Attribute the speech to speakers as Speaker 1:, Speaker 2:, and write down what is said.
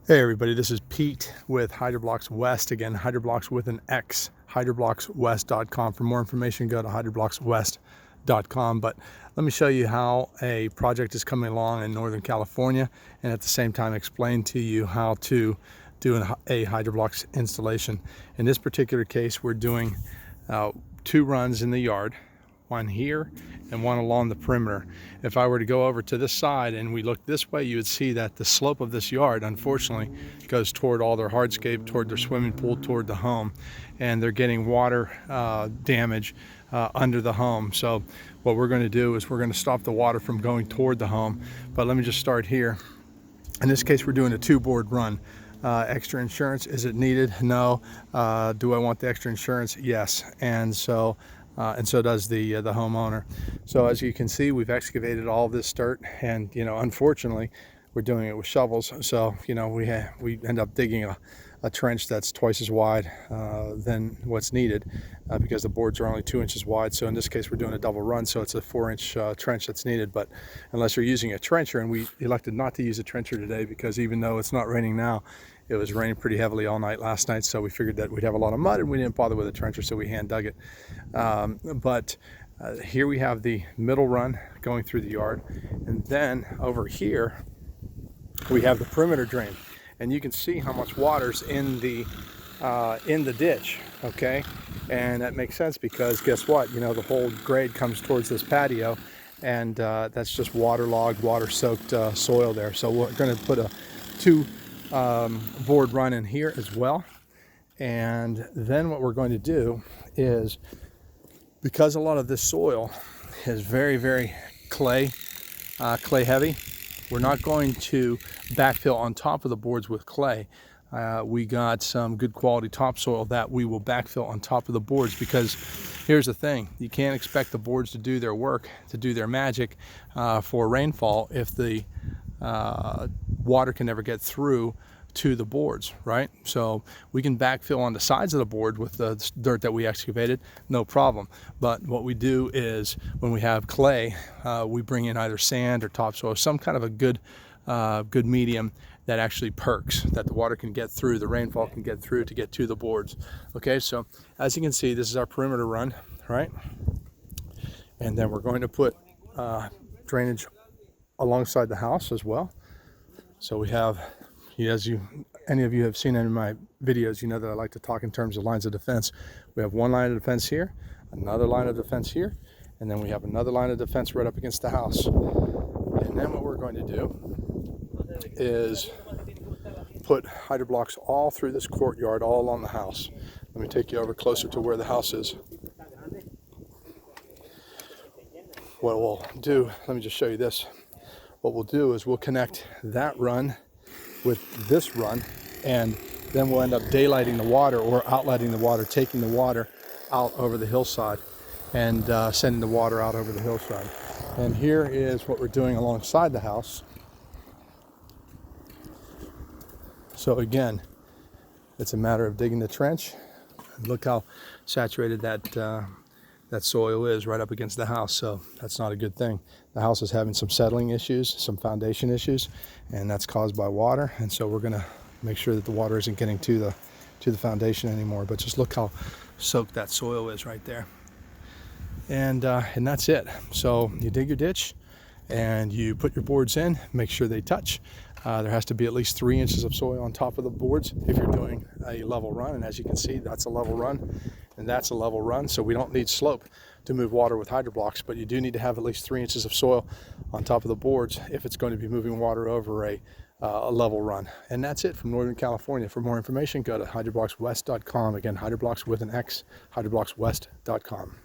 Speaker 1: Hey everybody, this is Pete with HydroBlox West. Again, HydroBlox with an X, hydrobloxwest.com. For more information, go to hydrobloxwest.com. But let me show you how a project is coming along in Northern California, and at the same time explain to you how to do a HydroBlox installation. In this particular case, we're doing 2 runs in the yard, one here and one along the perimeter. If I were to go over to this side and we look this way, you would see that the slope of this yard, unfortunately, goes toward all their hardscape, toward their swimming pool, toward the home, and they're getting water damage under the home. So what we're going to do is we're going to stop the water from going toward the home. But let me just start here. In this case, we're doing a 2-board run. Extra insurance, is it needed? No. Do I want the extra insurance? Yes. And so does the homeowner. So as you can see, we've excavated all this dirt, and unfortunately we're doing it with shovels. So we end up digging a trench that's twice as wide than what's needed, because the boards are only 2 inches wide. So in this case, we're doing a double run, so it's a 4-inch trench that's needed. But unless you're using a trencher, and we elected not to use a trencher today because even though it's not raining now, it was raining pretty heavily all night last night, so we figured that we'd have a lot of mud, and we didn't bother with a trencher, so we hand dug it. Here we have the middle run going through the yard, and then over here we have the perimeter drain, and you can see how much water's in the ditch. Okay, and that makes sense because guess what? The whole grade comes towards this patio, and that's just waterlogged, water-soaked soil there. So we're going to put a 2-board run in here as well. And then what we're going to do is, because a lot of this soil is very, very clay heavy, we're not going to backfill on top of the boards with clay. We got some good quality topsoil that we will backfill on top of the boards, because here's the thing: you can't expect the boards to do their work, to do their magic for rainfall if the water can never get through to the boards, right? So we can backfill on the sides of the board with the dirt that we excavated, no problem. But what we do is, when we have clay, we bring in either sand or topsoil, some kind of a good medium that actually perks, that the water can get through, the rainfall can get through to get to the boards. Okay, so as you can see, this is our perimeter run, right? And then we're going to put drainage alongside the house as well. So we have, any of you have seen any of my videos, you know that I like to talk in terms of lines of defense. We have one line of defense here, another line of defense here, and then we have another line of defense right up against the house. And then what we're going to do is put HydroBlox all through this courtyard, all along the house. Let me take you over closer to where the house is. What we'll do, let me just show you this. What we'll do is we'll connect that run with this run, and then we'll end up daylighting the water or outletting the water, taking the water out over the hillside and sending the water out over the hillside. And here is what we're doing alongside the house. So again, it's a matter of digging the trench. Look how saturated that soil is right up against the house, so that's not a good thing. The house is having some settling issues, some foundation issues, and that's caused by water. And so we're going to make sure that the water isn't getting to the foundation anymore. But just look how soaked that soil is right there. And that's it. So you dig your ditch and you put your boards in, make sure they touch. There has to be at least 3 inches of soil on top of the boards if you're doing a level run. And as you can see, that's a level run, and that's a level run. So we don't need slope to move water with HydroBlox, but you do need to have at least 3 inches of soil on top of the boards if it's going to be moving water over a level run. And that's it from Northern California. For more information, go to hydrobloxwest.com. Again, HydroBlox with an X, hydrobloxwest.com.